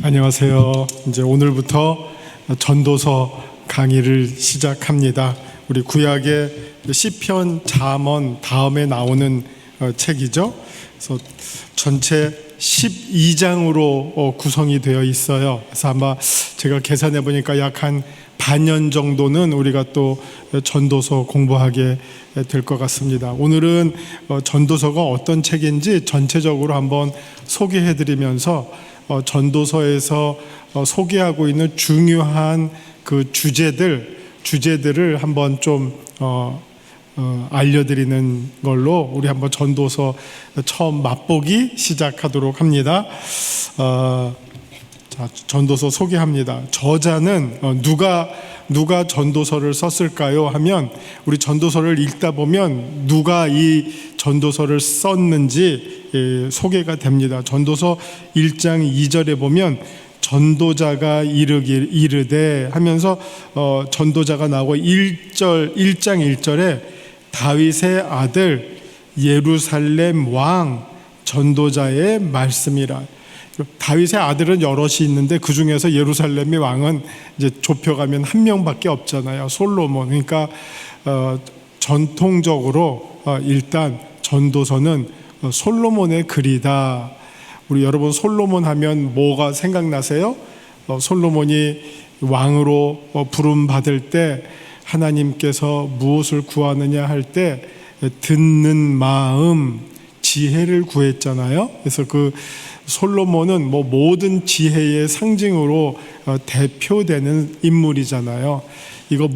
안녕하세요. 이제 오늘부터 전도서 강의를 시작합니다. 우리 구약의 시편, 잠언 다음에 나오는 책이죠. 그래서 전체 12장으로 구성이 되어 있어요. 그래서 아마 제가 계산해 보니까 약 한 반년 정도는 우리가 또 전도서 공부하게 될 것 같습니다. 오늘은 전도서가 어떤 책인지 전체적으로 한번 소개해 드리면서 전도서에서 소개하고 있는 중요한 그 주제들을 한번 좀 알려드리는 걸로 우리 한번 전도서 처음 맛보기 시작하도록 합니다. 자, 전도서 소개합니다. 저자는 누가 전도서를 썼을까요? 하면 우리 전도서를 읽다 보면 누가 이 전도서를 썼는지 소개가 됩니다. 전도서 1장 2절에 보면 전도자가 이르되 하면서 전도자가 나오고 1장 1절에 다윗의 아들 예루살렘 왕 전도자의 말씀이라. 다윗의 아들은 여럿이 있는데 그 중에서 예루살렘의 왕은 이제 좁혀가면 한 명밖에 없잖아요. 솔로몬. 그러니까 전통적으로 일단 전도서는 솔로몬의 글이다. 우리 여러분 솔로몬 하면 뭐가 생각나세요? 솔로몬이 왕으로 부름 받을 때 하나님께서 무엇을 구하느냐 할 때 듣는 마음, 지혜를 구했잖아요. 그래서 그 솔로몬은 모든 지혜의 상징으로 대표되는 인물이잖아요. 이거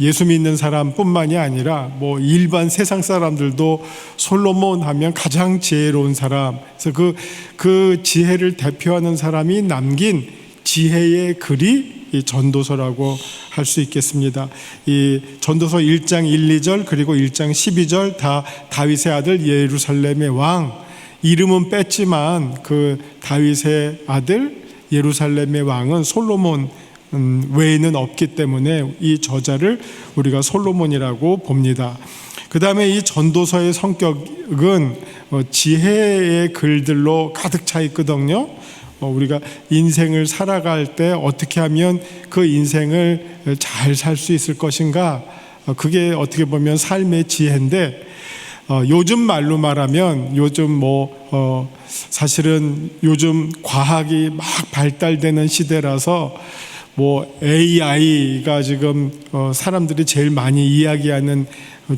예수 믿는 사람뿐만이 아니라 일반 세상 사람들도 솔로몬 하면 가장 지혜로운 사람. 그래서 그 지혜를 대표하는 사람이 남긴 지혜의 글이 이 전도서라고 할 수 있겠습니다. 이 전도서 1장 1, 2절 그리고 1장 12절 다 다윗의 아들 예루살렘의 왕, 이름은 뺐지만 그 다윗의 아들 예루살렘의 왕은 솔로몬 외에는 없기 때문에 이 저자를 우리가 솔로몬이라고 봅니다. 그 다음에 이 전도서의 성격은 지혜의 글들로 가득 차 있거든요. 우리가 인생을 살아갈 때 어떻게 하면 그 인생을 잘 살 수 있을 것인가, 그게 어떻게 보면 삶의 지혜인데, 요즘 말로 말하면 사실은 요즘 과학이 막 발달되는 시대라서 AI가 지금 사람들이 제일 많이 이야기하는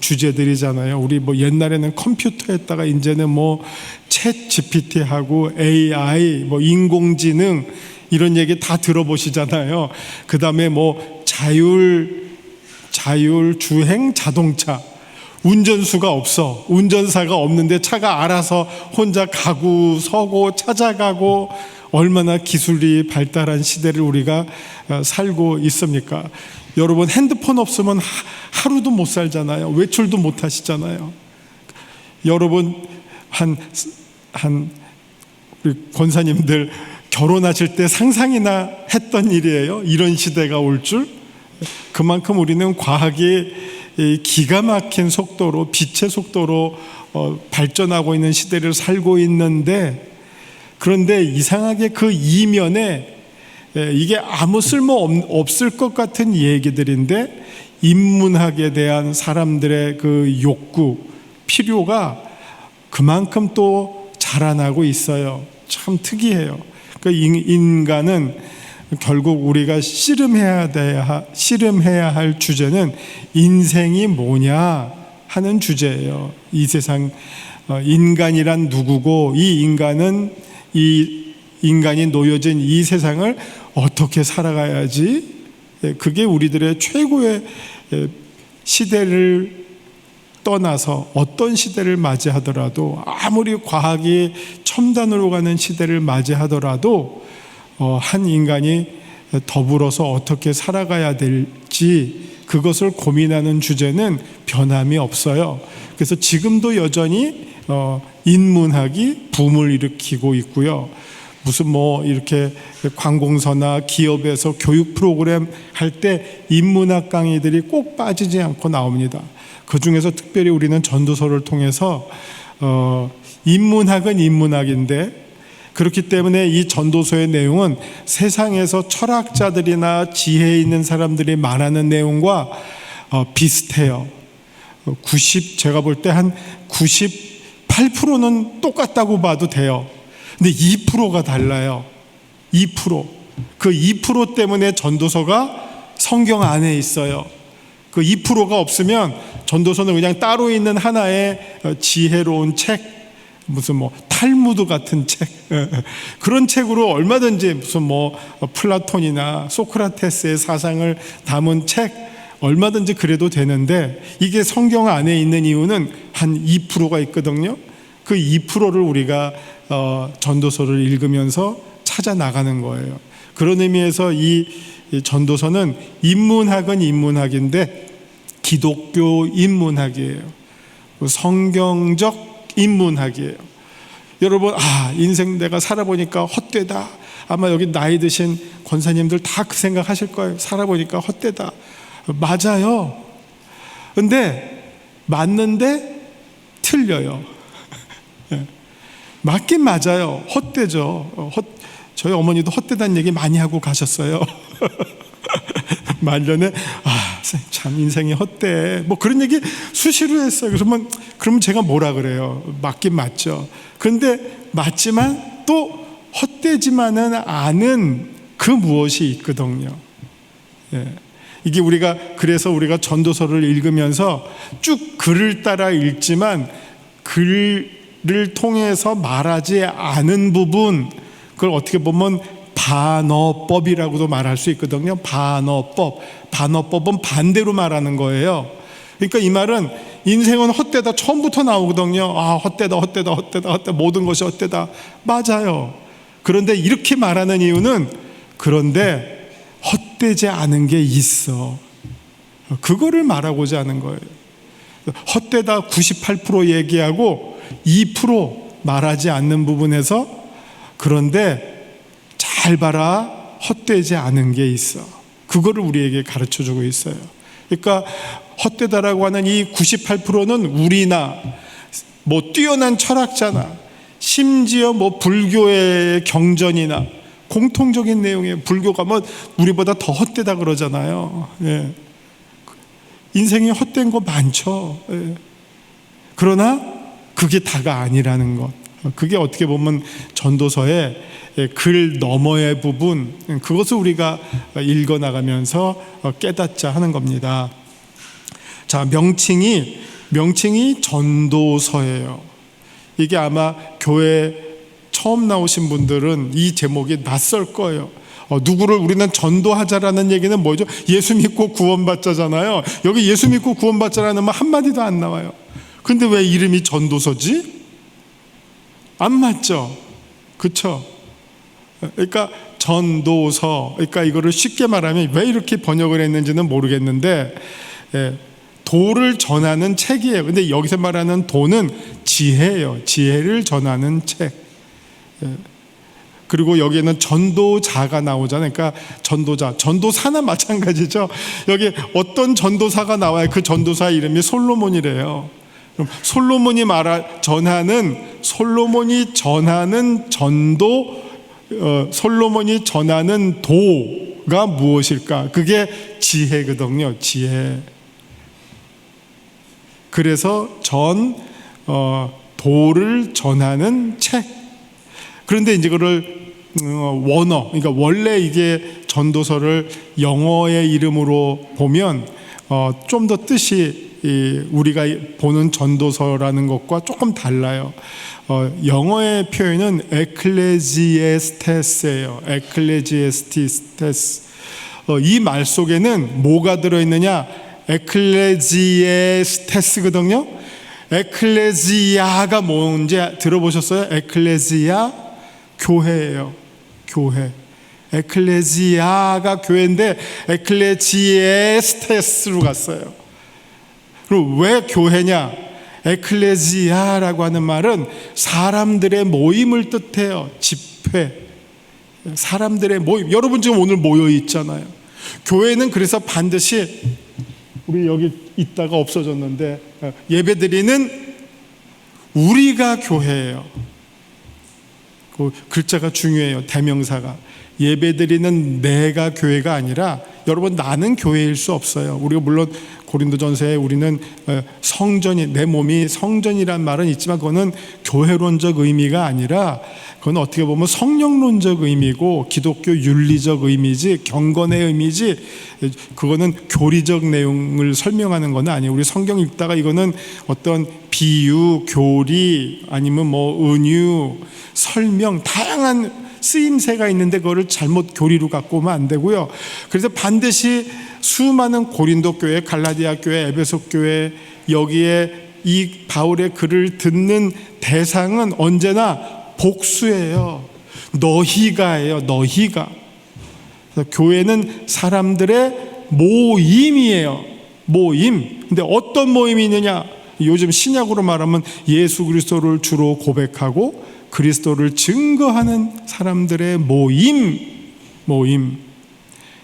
주제들이잖아요. 우리 옛날에는 컴퓨터에다가 이제는 챗 GPT하고 AI, 인공지능 이런 얘기 다 들어보시잖아요. 그 다음에 자율 주행 자동차. 운전수가 없어. 운전사가 없는데 차가 알아서 혼자 가고 서고 찾아가고, 얼마나 기술이 발달한 시대를 우리가 살고 있습니까? 여러분 핸드폰 없으면 하루도 못 살잖아요. 외출도 못 하시잖아요. 여러분 우리 권사님들 결혼하실 때 상상이나 했던 일이에요. 이런 시대가 올 줄. 그만큼 우리는 과학이 기가 막힌 속도로, 빛의 속도로 발전하고 있는 시대를 살고 있는데, 그런데 이상하게 그 이면에 이게 아무 쓸모 없을 것 같은 얘기들인데, 인문학에 대한 사람들의 그 욕구, 필요가 그만큼 또 자라나고 있어요. 참 특이해요. 그 인간은 결국 우리가 씨름해야 할 주제는 인생이 뭐냐 하는 주제예요. 이 세상 인간이란 누구고, 이 인간이 놓여진 이 세상을 어떻게 살아가야지, 그게 우리들의 최고의 시대를 떠나서 어떤 시대를 맞이하더라도, 아무리 과학이 첨단으로 가는 시대를 맞이하더라도 한 인간이 더불어서 어떻게 살아가야 될지, 그것을 고민하는 주제는 변함이 없어요. 그래서 지금도 여전히 인문학이 붐을 일으키고 있고요. 무슨 이렇게 관공서나 기업에서 교육 프로그램 할 때 인문학 강의들이 꼭 빠지지 않고 나옵니다. 그 중에서 특별히 우리는 전도서를 통해서 인문학은 인문학인데 그렇기 때문에 이 전도서의 내용은 세상에서 철학자들이나 지혜 있는 사람들이 말하는 내용과 비슷해요. 제가 볼 때 한 98%는 똑같다고 봐도 돼요. 근데 2%가 달라요. 2%. 그 2% 때문에 전도서가 성경 안에 있어요. 그 2%가 없으면 전도서는 그냥 따로 있는 하나의 지혜로운 책, 무슨 탈무드 같은 책, 그런 책으로 얼마든지 무슨 플라톤이나 소크라테스의 사상을 담은 책 얼마든지 그래도 되는데, 이게 성경 안에 있는 이유는 한 2%가 있거든요. 그 2%를 우리가 전도서를 읽으면서 찾아 나가는 거예요. 그런 의미에서 이 전도서는 인문학은 인문학인데 기독교 인문학이에요. 성경적 인문학이에요. 여러분, 인생 내가 살아보니까 헛되다. 아마 여기 나이 드신 권사님들 다 그 생각하실 거예요. 살아보니까 헛되다. 맞아요. 근데 맞는데 틀려요. 맞긴 맞아요. 헛되죠. 저희 어머니도 헛되다는 얘기 많이 하고 가셨어요. 말년에 참 인생이 헛돼, 그런 얘기 수시로 했어요. 그러면 제가 뭐라 그래요? 맞긴 맞죠. 그런데 맞지만 또 헛되지만은 않은 그 무엇이 있거든요. 이게 그래서 우리가 전도서를 읽으면서 쭉 글을 따라 읽지만 글을 통해서 말하지 않은 부분, 그걸 어떻게 보면 반어법이라고도 말할 수 있거든요. 반어법은 반대로 말하는 거예요. 그러니까 이 말은 인생은 헛되다 처음부터 나오거든요. 헛되다 모든 것이 헛되다. 맞아요. 그런데 이렇게 말하는 이유는, 그런데 헛되지 않은 게 있어, 그거를 말하고자 하는 거예요. 헛되다 98% 얘기하고 2% 말하지 않는 부분에서, 그런데 잘 봐라, 헛되지 않은 게 있어, 그거를 우리에게 가르쳐주고 있어요. 그러니까 헛되다라고 하는 이 98%는 우리나 뛰어난 철학자나 심지어 불교의 경전이나 공통적인 내용이에요. 불교가 우리보다 더 헛되다 그러잖아요. 인생이 헛된 거 많죠. 그러나 그게 다가 아니라는 것, 그게 어떻게 보면 전도서의 글 너머의 부분, 그것을 우리가 읽어나가면서 깨닫자 하는 겁니다. 자, 명칭이 전도서예요. 이게 아마 교회 처음 나오신 분들은 이 제목이 낯설 거예요. 누구를 우리는 전도하자라는 얘기는 뭐죠? 예수 믿고 구원받자잖아요. 여기 예수 믿고 구원받자라는 말 한마디도 안 나와요. 근데 왜 이름이 전도서지? 안 맞죠? 그쵸? 그러니까 전도서, 그러니까 이거를 쉽게 말하면 왜 이렇게 번역을 했는지는 모르겠는데, 도를 전하는 책이에요. 근데 여기서 말하는 도는 지혜예요. 지혜를 전하는 책. 그리고 여기에는 전도자가 나오잖아요. 그러니까 전도사나 마찬가지죠. 여기 어떤 전도사가 나와요. 그 전도사 이름이 솔로몬이래요. 그럼 솔로몬이 전하는 전도, 솔로몬이 전하는 도가 무엇일까? 그게 지혜거든요. 지혜. 그래서 도를 전하는 책. 그런데 이제 그걸 그러니까 원래 이게 전도서를 영어의 이름으로 보면 좀 더 뜻이 우리가 보는 전도서라는 것과 조금 달라요. 영어의 표현은 에클레지에스테스예요. 에클레지에스티스. 이 말 속에는 뭐가 들어있느냐? 에클레지에스테스거든요. 에클레지아가 뭔지 들어보셨어요? 에클레지아, 교회예요. 교회. 에클레지아가 교회인데 에클레지에스테스로 갔어요. 그리고 왜 교회냐? 에클레지아라고 하는 말은 사람들의 모임을 뜻해요. 집회. 사람들의 모임. 여러분 지금 오늘 모여 있잖아요. 교회는 그래서 반드시, 우리 여기 있다가 없어졌는데, 예배드리는 우리가 교회예요. 그 글자가 중요해요. 대명사가. 예배드리는 내가 교회가 아니라 여러분 나는 교회일 수 없어요. 우리가 물론 고린도전서에 우리는 성전이, 내 몸이 성전이란 말은 있지만 그거는 교회론적 의미가 아니라 그건 어떻게 보면 성령론적 의미고 기독교 윤리적 의미지, 경건의 의미지, 그거는 교리적 내용을 설명하는 건 아니에요. 우리 성경 읽다가 이거는 어떤 비유, 교리, 아니면 뭐 은유, 설명, 다양한 쓰임새가 있는데 그거를 잘못 교리로 갖고 오면 안 되고요. 그래서 반드시 수많은 고린도 교회, 갈라디아 교회, 에베소 교회, 여기에 이 바울의 글을 듣는 대상은 언제나 복수예요. 너희가예요. 너희가. 교회는 사람들의 모임이에요. 모임. 근데 어떤 모임이 있느냐? 요즘 신약으로 말하면 예수 그리스도를 주로 고백하고 그리스도를 증거하는 사람들의 모임.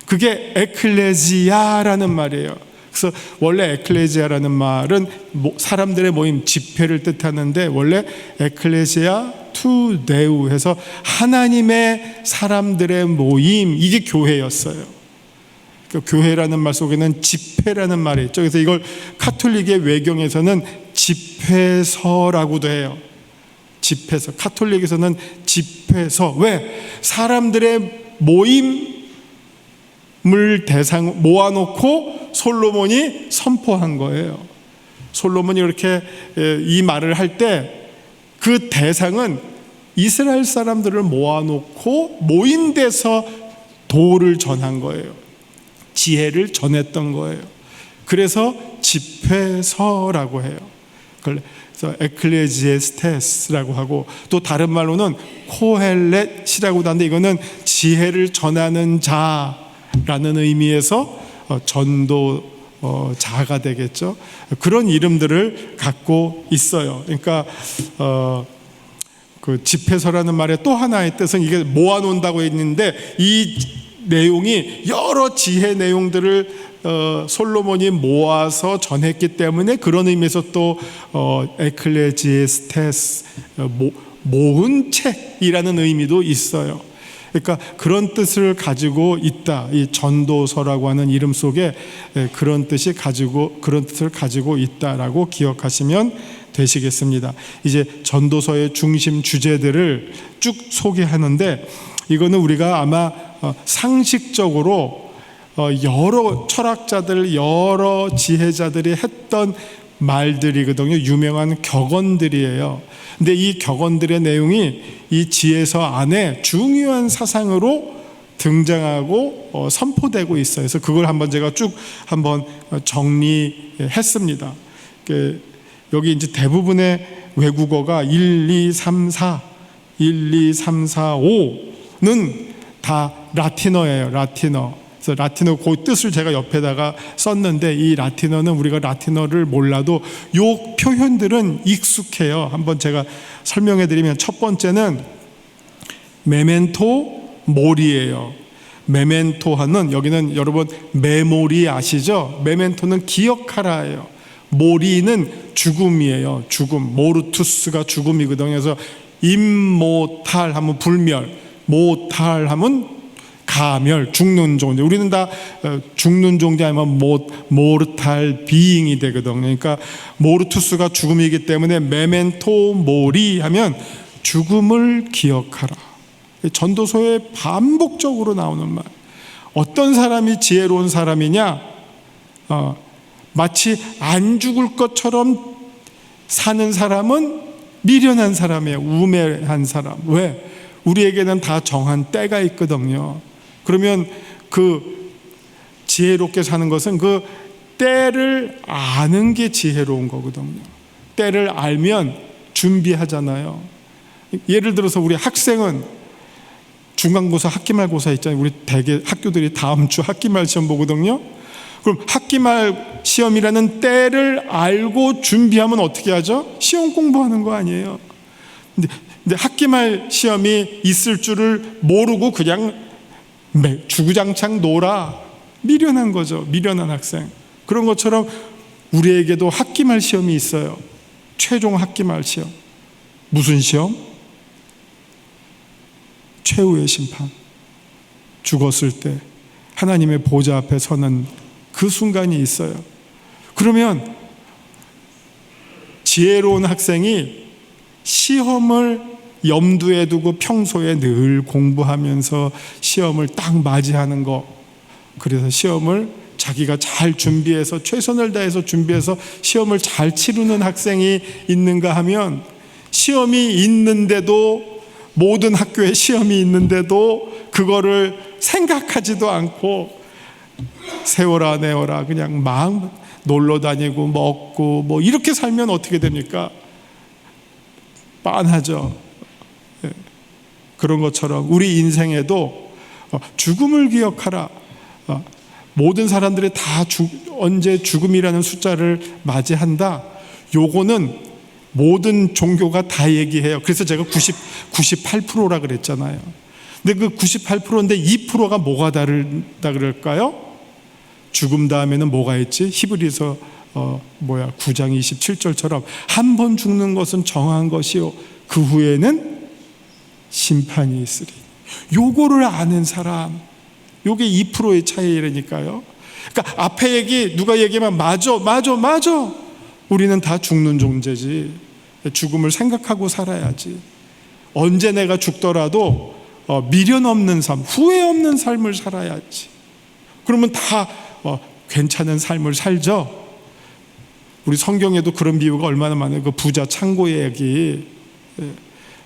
그게 에클레지아라는 말이에요. 그래서 원래 에클레지아라는 말은 사람들의 모임, 집회를 뜻하는데 원래 에클레시아 투 데우 해서 하나님의 사람들의 모임, 이게 교회였어요. 그러니까 교회라는 말 속에는 집회라는 말이 있죠. 그래서 이걸 카톨릭의 외경에서는 집회서라고도 해요. 집회서. 카톨릭에서는 집회서. 왜? 사람들의 모임을 대상 모아놓고 솔로몬이 선포한 거예요. 솔로몬이 이렇게 이 말을 할 때 그 대상은 이스라엘 사람들을 모아놓고 모임돼서 도를 전한 거예요. 지혜를 전했던 거예요. 그래서 집회서라고 해요. 그래서 에클레지에스테스라고 하고, 또 다른 말로는 코헬렛이라고도 하는데 이거는 지혜를 전하는 자라는 의미에서 전도자가 되겠죠. 그런 이름들을 갖고 있어요. 그러니까 그 집회서라는 말의 또 하나의 뜻은 이게 모아놓는다고 했는데 이 내용이 여러 지혜 내용들을 솔로몬이 모아서 전했기 때문에 그런 의미에서 또 에클레지에스테스, 모은 책이라는 의미도 있어요. 그러니까 그런 뜻을 가지고 있다. 이 전도서라고 하는 이름 속에 그런 뜻을 가지고 있다라고 기억하시면 되시겠습니다. 이제 전도서의 중심 주제들을 쭉 소개하는데 이거는 우리가 아마 상식적으로 여러 철학자들, 여러 지혜자들이 했던 말들이거든요. 유명한 격언들이에요. 근데 이 격언들의 내용이 이 지혜서 안에 중요한 사상으로 등장하고 선포되고 있어요. 그래서 그걸 한번 제가 쭉 한번 정리했습니다. 여기 이제 대부분의 외국어가 1, 2, 3, 4, 5는 다 라틴어예요. 라틴어. 그래서 라틴어 그 뜻을 제가 옆에다가 썼는데 이 라틴어는 우리가 라틴어를 몰라도 요 표현들은 익숙해요. 한번 제가 설명해 드리면 첫 번째는 메멘토 모리예요. 메멘토하는 여기는 여러분 메모리 아시죠? 메멘토는 기억하라예요. 모리는 죽음이에요. 죽음. 모르투스가 죽음이거든요. 그래서 임모탈 하면 불멸, 모탈 하면 가멸, 죽는 존재. 우리는 다 죽는 존재 아니면 모르탈 비잉이 되거든요. 그러니까 모르투스가 죽음이기 때문에 메멘토 모리 하면 죽음을 기억하라. 전도서에 반복적으로 나오는 말. 어떤 사람이 지혜로운 사람이냐? 마치 안 죽을 것처럼 사는 사람은 미련한 사람이에요. 우매한 사람. 왜? 우리에게는 다 정한 때가 있거든요. 그러면 그 지혜롭게 사는 것은 그 때를 아는 게 지혜로운 거거든요. 때를 알면 준비하잖아요. 예를 들어서 우리 학생은 중간고사, 학기말고사 있잖아요. 우리 대개 학교들이 다음 주 학기말 시험 보거든요. 그럼 학기말 시험이라는 때를 알고 준비하면 어떻게 하죠? 시험 공부하는 거 아니에요. 근데 학기말 시험이 있을 줄을 모르고 그냥 주구장창 놀아. 미련한 거죠. 미련한 학생. 그런 것처럼 우리에게도 학기말 시험이 있어요. 최종 학기말 시험. 무슨 시험? 최후의 심판, 죽었을 때 하나님의 보좌 앞에 서는 그 순간이 있어요. 그러면 지혜로운 학생이 시험을 염두에 두고 평소에 늘 공부하면서 시험을 딱 맞이하는 거, 그래서 시험을 자기가 잘 준비해서 최선을 다해서 준비해서 시험을 잘 치르는 학생이 있는가 하면, 시험이 있는데도, 모든 학교에 시험이 있는데도 그거를 생각하지도 않고 세워라 내워라 그냥 막 놀러 다니고 먹고 뭐 이렇게 살면 어떻게 됩니까? 빤하죠. 그런 것처럼 우리 인생에도 죽음을 기억하라. 모든 사람들이 다 언제 죽음이라는 숫자를 맞이한다. 요거는 모든 종교가 다 얘기해요. 그래서 제가 98%라 그랬잖아요. 근데 그 98%인데 2%가 뭐가 다르다 그럴까요? 죽음 다음에는 뭐가 있지? 히브리서 9장 27절처럼 한 번 죽는 것은 정한 것이요 그 후에는 심판이 있으리. 요거를 아는 사람, 요게 2%의 차이라니까요. 그러니까 앞에 얘기 누가 얘기하면 맞아. 우리는 다 죽는 존재지. 죽음을 생각하고 살아야지. 언제 내가 죽더라도 미련 없는 삶, 후회 없는 삶을 살아야지. 그러면 다 괜찮은 삶을 살죠. 우리 성경에도 그런 비유가 얼마나 많아요. 그 부자 창고의 얘기,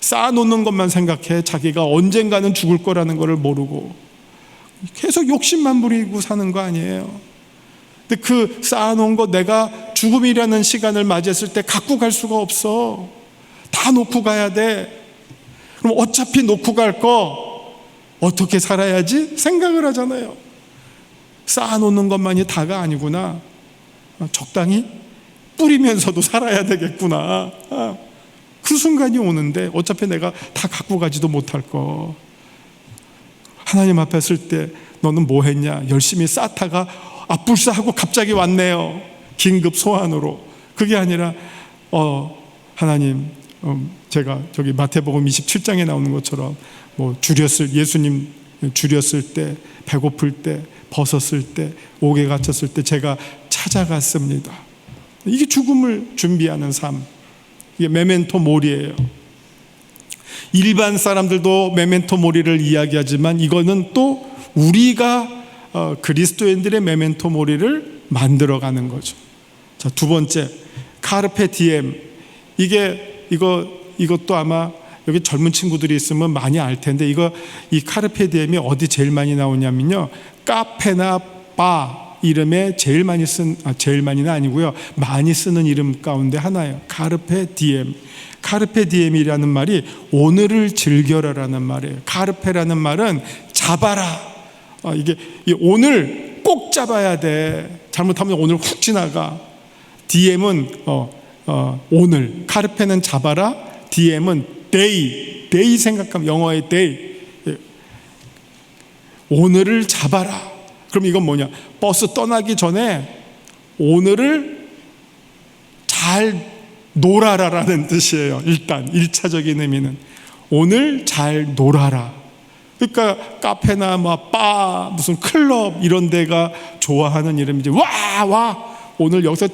쌓아놓는 것만 생각해. 자기가 언젠가는 죽을 거라는 것을 모르고 계속 욕심만 부리고 사는 거 아니에요. 근데 그 쌓아놓은 거 내가 죽음이라는 시간을 맞이했을 때 갖고 갈 수가 없어. 다 놓고 가야 돼. 그럼 어차피 놓고 갈 거 어떻게 살아야지? 생각을 하잖아요. 쌓아놓는 것만이 다가 아니구나. 적당히 뿌리면서도 살아야 되겠구나. 그 순간이 오는데 어차피 내가 다 갖고 가지도 못할 거. 하나님 앞에 설 때 너는 뭐 했냐? 열심히 쌓다가 불사하고 갑자기 왔네요. 긴급 소환으로. 그게 아니라 하나님, 제가 저기 마태복음 27장에 나오는 것처럼 예수님 줄였을 때, 배고플 때, 벗었을 때, 옥에 갇혔을 때 제가 찾아갔습니다. 이게 죽음을 준비하는 삶. 이게 메멘토 모리예요. 일반 사람들도 메멘토 모리를 이야기하지만 이거는 또 우리가 그리스도인들의 메멘토 모리를 만들어가는 거죠. 자, 두 번째, 카르페 디엠. 이것도 아마 여기 젊은 친구들이 있으면 많이 알 텐데, 이 카르페 디엠이 어디 제일 많이 나오냐면요, 카페나 바 이름에 제일 많이는 아니고요, 많이 쓰는 이름 가운데 하나예요. 카르페 디엠. 카르페 디엠이라는 말이 오늘을 즐겨라라는 말이에요. 카르페라는 말은 잡아라. 이게 오늘 꼭 잡아야 돼. 잘못하면 오늘 훅 지나가. 디엠은 오늘. 카르페는 잡아라. 디엠은 데이 생각하면 영어의 데이. 오늘을 잡아라. 그럼 이건 뭐냐? 버스 떠나기 전에 오늘을 잘 놀아라라는 뜻이에요. 일단 1차적인 의미는 오늘 잘 놀아라. 그러니까 카페나 바, 무슨 클럽 이런 데가 좋아하는 이름이지. 와 오늘 여기서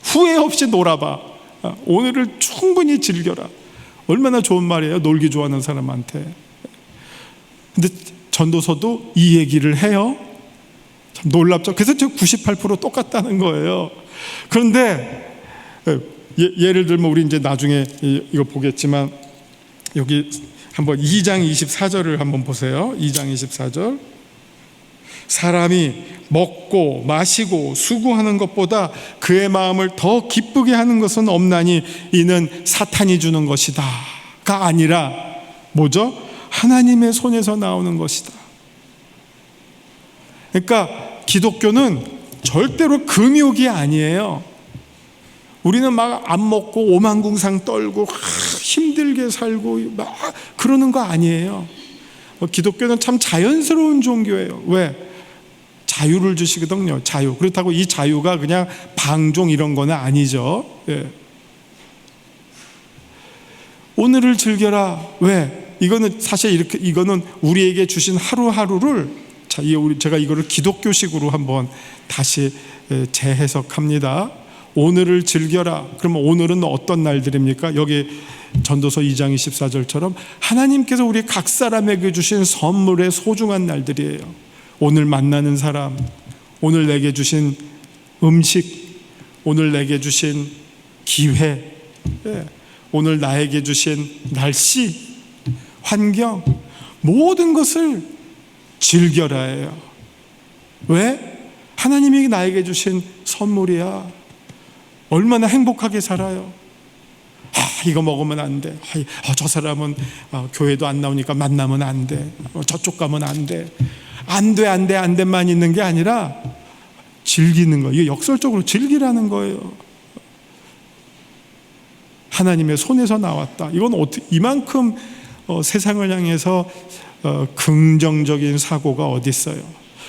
후회 없이 놀아봐. 오늘을 충분히 즐겨라. 얼마나 좋은 말이에요, 놀기 좋아하는 사람한테. 근데 전도서도 이 얘기를 해요. 참 놀랍죠. 그래서 저 98% 똑같다는 거예요. 그런데 예를 들면 우리 이제 나중에 이거 보겠지만 여기 한번 2장 24절을 한번 보세요. 2장 24절. 사람이 먹고 마시고 수고하는 것보다 그의 마음을 더 기쁘게 하는 것은 없나니 이는 사탄이 주는 것이다가 아니라 뭐죠? 하나님의 손에서 나오는 것이다. 그러니까 기독교는 절대로 금욕이 아니에요. 우리는 막 안 먹고 오만궁상 떨고 힘들게 살고 막 그러는 거 아니에요. 기독교는 참 자연스러운 종교예요. 왜? 자유를 주시거든요. 자유. 그렇다고 이 자유가 그냥 방종 이런 거는 아니죠. 예. 오늘을 즐겨라. 왜? 이거는 사실 이거는 우리에게 주신 하루하루를 제가 이거를 기독교식으로 한번 다시 재해석합니다. 오늘을 즐겨라. 그러면 오늘은 어떤 날들입니까? 여기 전도서 2장 24절처럼 하나님께서 우리 각 사람에게 주신 선물의 소중한 날들이에요. 오늘 만나는 사람, 오늘 내게 주신 음식, 오늘 내게 주신 기회, 오늘 나에게 주신 날씨, 환경, 모든 것을 즐겨라 해요. 왜? 하나님이 나에게 주신 선물이야. 얼마나 행복하게 살아요. 이거 먹으면 안 돼. 저 사람은 교회도 안 나오니까 만나면 안 돼. 저쪽 가면 안 돼. 안 돼만 있는 게 아니라 즐기는 거. 이게 역설적으로 즐기라는 거예요. 하나님의 손에서 나왔다. 이건 이만큼 세상을 향해서 긍정적인 사고가 어디 있어요?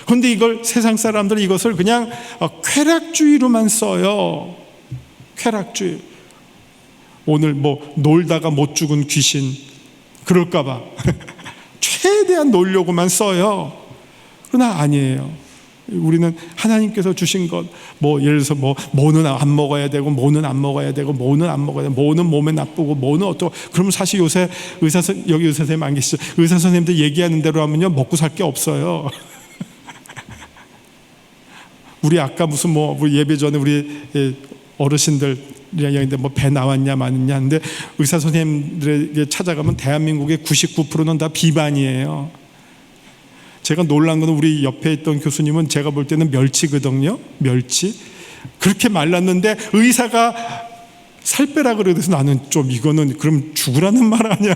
그런데 이걸 세상 사람들은 이것을 그냥 쾌락주의로만 써요. 쾌락주의. 오늘 놀다가 못 죽은 귀신 그럴까봐 최대한 놀려고만 써요. 그러나 아니에요. 우리는 하나님께서 주신 것, 예를 들어서 뭐는 안 먹어야 되고, 뭐는 안 먹어야 되고, 뭐는 안 먹어야 되고, 뭐는 몸에 나쁘고, 뭐는 어떠고. 그럼 사실 요새 여기 의사 선생님 안 계시죠? 의사 선생님들 얘기하는 대로 하면요, 먹고 살 게 없어요. 우리 아까 우리 예배 전에 우리 어르신들 이야기인데 배 나왔냐 마느냐 하는데 의사 선생님들에게 찾아가면 대한민국의 99%는 다 비만이에요. 제가 놀란 거는 우리 옆에 있던 교수님은 제가 볼 때는 멸치거든요. 멸치. 그렇게 말랐는데 의사가 살 빼라 그래서 나는 좀 이거는 그럼 죽으라는 말 아니야.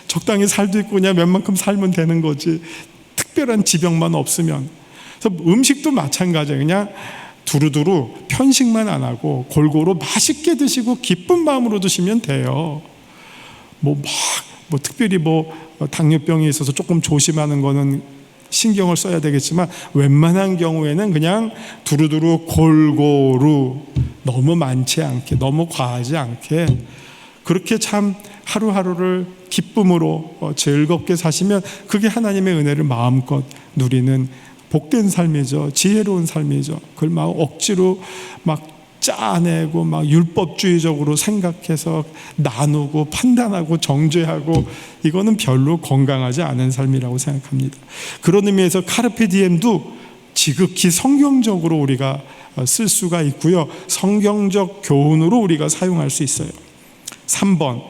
적당히 살도 있고 그냥 웬만큼 살면 되는 거지. 특별한 지병만 없으면. 그래서 음식도 마찬가지예요. 그냥 두루두루 편식만 안 하고 골고루 맛있게 드시고 기쁜 마음으로 드시면 돼요. 특별히 당뇨병이 있어서 조금 조심하는 거는 신경을 써야 되겠지만 웬만한 경우에는 그냥 두루두루 골고루 너무 많지 않게, 너무 과하지 않게 그렇게 참 하루하루를 기쁨으로 즐겁게 사시면 그게 하나님의 은혜를 마음껏 누리는 복된 삶이죠. 지혜로운 삶이죠. 그걸 억지로 짜내고 율법주의적으로 생각해서 나누고 판단하고 정죄하고 이거는 별로 건강하지 않은 삶이라고 생각합니다. 그런 의미에서 카르페 디엠도 지극히 성경적으로 우리가 쓸 수가 있고요. 성경적 교훈으로 우리가 사용할 수 있어요. 3번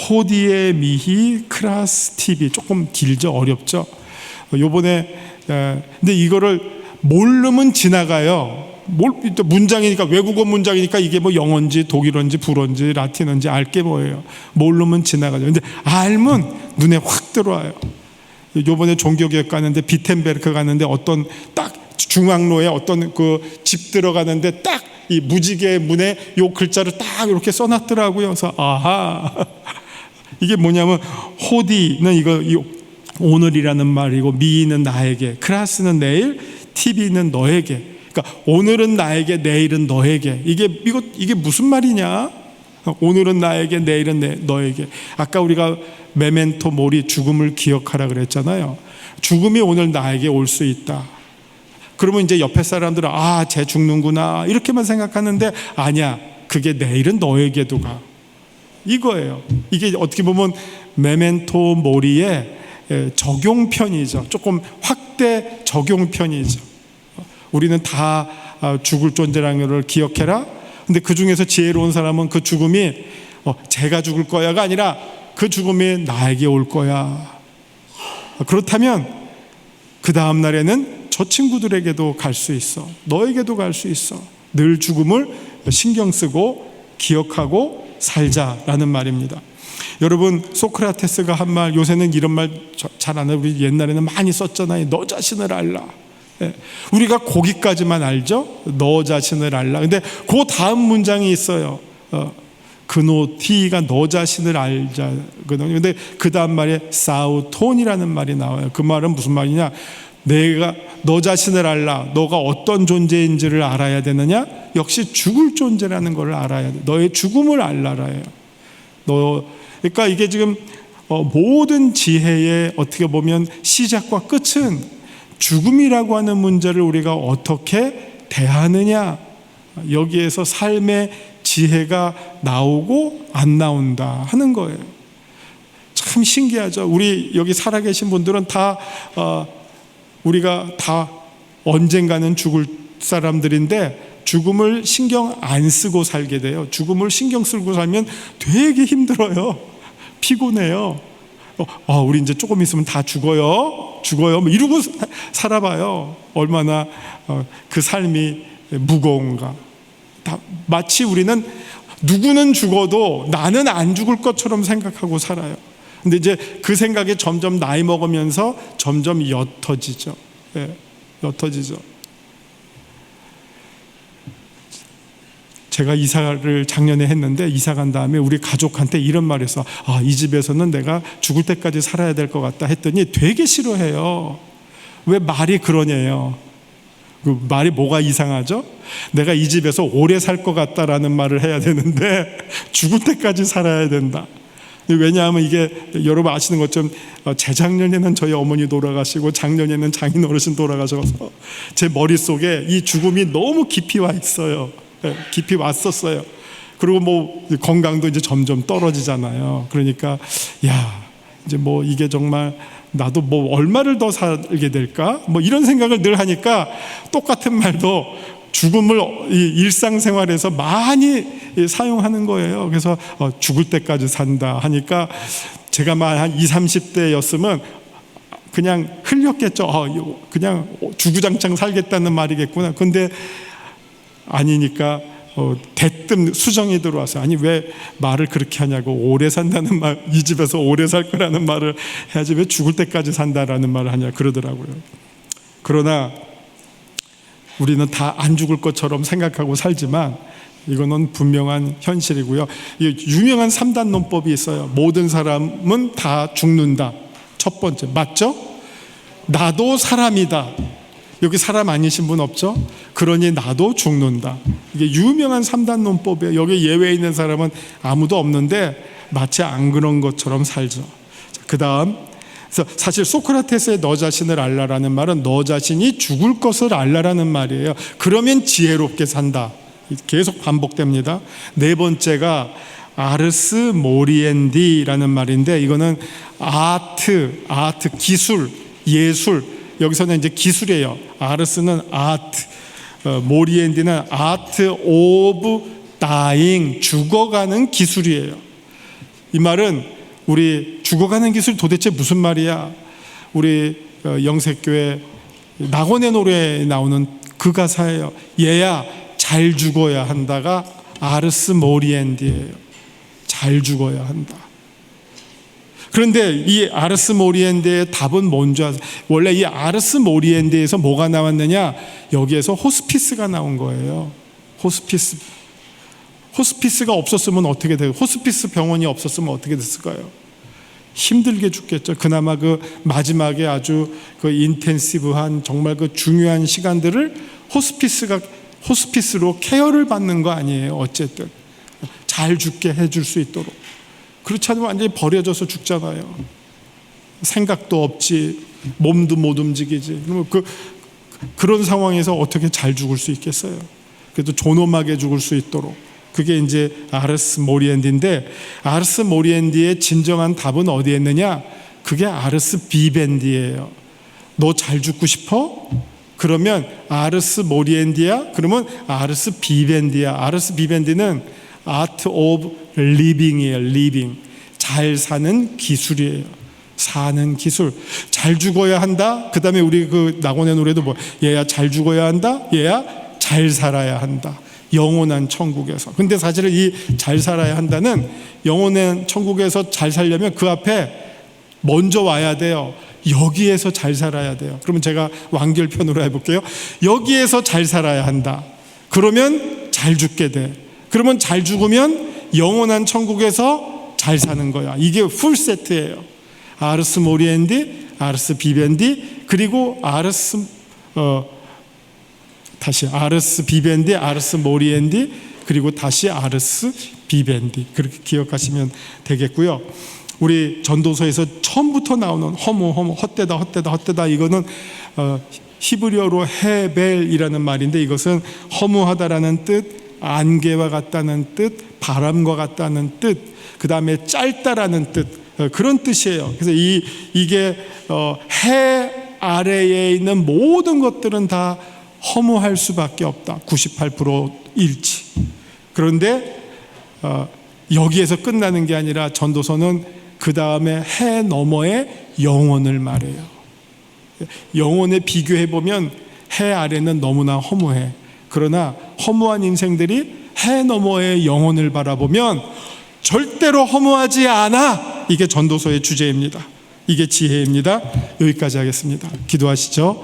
호디에 미히 크라스 TV. 조금 길죠? 어렵죠? 요번에 근데 이거를 모르면 지나가요. 문장이니까, 외국어 문장이니까 이게 영어인지 독일어인지 불어인지 라틴어인지 알게 뭐예요. 모르면 지나가죠. 근데 알면 눈에 확 들어와요. 요번에 종교개혁 가는데 비텐베르크 가는데 어떤 딱 중앙로에 어떤 그 집 들어가는데 딱 이 무지개 문에 요 글자를 딱 이렇게 써놨더라고요. 그래서 아하. 이게 뭐냐면 호디는 이거 오늘이라는 말이고, 미는 나에게, 크라스는 내일, TV는 너에게. 그러니까 오늘은 나에게, 내일은 너에게. 이게 무슨 말이냐? 오늘은 나에게, 내일은 너에게. 아까 우리가 메멘토 모리, 죽음을 기억하라 그랬잖아요. 죽음이 오늘 나에게 올 수 있다. 그러면 이제 옆에 사람들은 쟤 죽는구나 이렇게만 생각하는데 아니야. 그게 내일은 너에게도 가. 이거예요. 이게 어떻게 보면 메멘토 모리의 적용편이죠. 조금 확대 적용편이죠. 우리는 다 죽을 존재라는 걸 기억해라. 근데 그 중에서 지혜로운 사람은 그 죽음이 제가 죽을 거야가 아니라 그 죽음이 나에게 올 거야. 그렇다면 그 다음 날에는 저 친구들에게도 갈 수 있어. 너에게도 갈 수 있어. 늘 죽음을 신경 쓰고 기억하고 살자라는 말입니다. 여러분, 소크라테스가 한 말, 요새는 이런 말 잘 안 해요. 우리 옛날에는 많이 썼잖아요. 너 자신을 알라. 우리가 거기까지만 알죠. 너 자신을 알라. 근데 그 다음 문장이 있어요. 그노티가 너 자신을 알자거든요. 근데 그 다음 말에 사우톤이라는 말이 나와요. 그 말은 무슨 말이냐? 내가 너 자신을 알라. 너가 어떤 존재인지를 알아야 되느냐? 역시 죽을 존재라는 걸 알아야 돼. 너의 죽음을 알라라예요. 그러니까 이게 지금 모든 지혜의 어떻게 보면 시작과 끝은 죽음이라고 하는 문제를 우리가 어떻게 대하느냐, 여기에서 삶의 지혜가 나오고 안 나온다 하는 거예요. 참 신기하죠. 우리 여기 살아계신 분들은 다 우리가 다 언젠가는 죽을 사람들인데 죽음을 신경 안 쓰고 살게 돼요. 죽음을 신경 쓰고 살면 되게 힘들어요. 피곤해요. 우리 이제 조금 있으면 다 죽어요. 뭐 이러고 살아봐요. 얼마나 그 삶이 무거운가. 마치 우리는 누구는 죽어도 나는 안 죽을 것처럼 생각하고 살아요. 근데 이제 그 생각이 점점 나이 먹으면서 점점 옅어지죠. 옅어지죠. 제가 이사를 작년에 했는데 이사 간 다음에 우리 가족한테 이런 말을 했어. 이 집에서는 내가 죽을 때까지 살아야 될 것 같다 했더니 되게 싫어해요. 왜 말이 그러냐요. 그 말이 뭐가 이상하죠? 내가 이 집에서 오래 살 것 같다라는 말을 해야 되는데 죽을 때까지 살아야 된다. 왜냐하면 이게 여러분 아시는 것처럼 재작년에는 저희 어머니 돌아가시고 작년에는 장인 어르신 돌아가셔서 제 머릿속에 이 죽음이 너무 깊이 와 있어요. 깊이 왔었어요. 그리고 뭐 건강도 이제 점점 떨어지잖아요. 그러니까 이제 뭐 이게 정말 나도 뭐 얼마를 더 살게 될까? 뭐 이런 생각을 늘 하니까 똑같은 말도 죽음을 일상생활에서 많이 사용하는 거예요. 그래서 죽을 때까지 산다 하니까 제가 한 20, 30대였으면 그냥 흘렸겠죠. 그냥 주구장창 살겠다는 말이겠구나. 근데 아니니까 대뜸 수정이 들어와서 아니 왜 말을 그렇게 하냐고, 오래 산다는 말, 이 집에서 오래 살 거라는 말을 해야지 왜 죽을 때까지 산다라는 말을 하냐 그러더라고요. 그러나 우리는 다 안 죽을 것처럼 생각하고 살지만 이거는 분명한 현실이고요. 유명한 3단 논법이 있어요. 모든 사람은 다 죽는다. 첫 번째 맞죠? 나도 사람이다. 여기 사람 아니신 분 없죠? 그러니 나도 죽는다. 이게 유명한 3단 논법이에요. 여기 예외 있는 사람은 아무도 없는데 마치 안 그런 것처럼 살죠. 그 다음, 사실 소크라테스의 너 자신을 알라라는 말은 너 자신이 죽을 것을 알라라는 말이에요. 그러면 지혜롭게 산다. 계속 반복됩니다. 네 번째가 아르스 모리엔디라는 말인데 이거는 아트, 기술, 예술. 여기서는 이제 기술이에요. 아르스는 아트, 모리엔디는 아트 오브 다잉, 죽어가는 기술이에요. 이 말은 우리 죽어가는 기술 도대체 무슨 말이야? 우리 영색교회 낙원의 노래에 나오는 그 가사예요. 얘야 잘 죽어야 한다가 아르스 모리엔디예요. 잘 죽어야 한다. 그런데 이 아르스 모리엔디의 답은 뭔지 아세요? 원래 이 아르스 모리엔디에서 뭐가 나왔느냐? 여기에서 호스피스가 나온 거예요. 호스피스가 없었으면 어떻게 돼요? 호스피스 병원이 없었으면 어떻게 됐을까요? 힘들게 죽겠죠. 그나마 그 마지막에 아주 그 인텐시브한 정말 그 중요한 시간들을 호스피스로 케어를 받는 거 아니에요. 어쨌든 잘 죽게 해줄 수 있도록. 그렇지 않으면 완전히 버려져서 죽잖아요. 생각도 없지, 몸도 못 움직이지. 그러면 그런 상황에서 어떻게 잘 죽을 수 있겠어요? 그래도 존엄하게 죽을 수 있도록. 그게 이제 아르스 모리엔디인데, 아르스 모리엔디의 진정한 답은 어디에 있느냐? 그게 아르스 비벤디예요. 너 잘 죽고 싶어? 그러면 아르스 모리엔디야? 그러면 아르스 비벤디야. 아르스 비벤디는 아트 오브 리빙이에요. 리빙. 잘 사는 기술이에요. 사는 기술. 잘 죽어야 한다. 그 다음에 우리 그 낙원의 노래도 뭐 얘야 잘 죽어야 한다. 얘야 잘 살아야 한다. 영원한 천국에서. 근데 사실은 이 잘 살아야 한다는 영원한 천국에서 잘 살려면 그 앞에 먼저 와야 돼요. 여기에서 잘 살아야 돼요. 그러면 제가 완결편으로 해볼게요. 여기에서 잘 살아야 한다. 그러면 잘 죽게 돼. 그러면 잘 죽으면 영원한 천국에서 잘 사는 거야. 이게 풀 세트예요. 아르스 모리엔디, 아르스 비벤디, 그리고 아르스 비벤디, 아르스 모리엔디, 그리고 다시 아르스 비벤디. 그렇게 기억하시면 되겠고요. 우리 전도서에서 처음부터 나오는 허무, 헛되다 이거는 히브리어로 헤벨이라는 말인데, 이것은 허무하다라는 뜻, 안개와 같다는 뜻, 바람과 같다는 뜻, 그 다음에 짧다라는 뜻, 그런 뜻이에요. 그래서 이게 해 아래에 있는 모든 것들은 다 허무할 수밖에 없다. 98% 일치. 그런데 여기에서 끝나는 게 아니라 전도서는 그 다음에 해 너머의 영혼을 말해요. 영혼에 비교해보면 해 아래는 너무나 허무해. 그러나 허무한 인생들이 해 너머의 영혼을 바라보면 절대로 허무하지 않아. 이게 전도서의 주제입니다. 이게 지혜입니다. 여기까지 하겠습니다. 기도하시죠.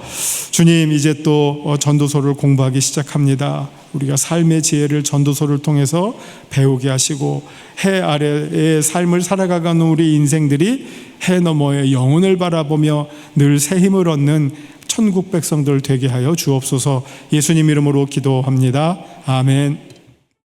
주님, 이제 또 전도서를 공부하기 시작합니다. 우리가 삶의 지혜를 전도서를 통해서 배우게 하시고, 해 아래의 삶을 살아가는 우리 인생들이 해 너머의 영혼을 바라보며 늘 새 힘을 얻는 천국 백성들 되게 하여 주옵소서. 예수님 이름으로 기도합니다. 아멘.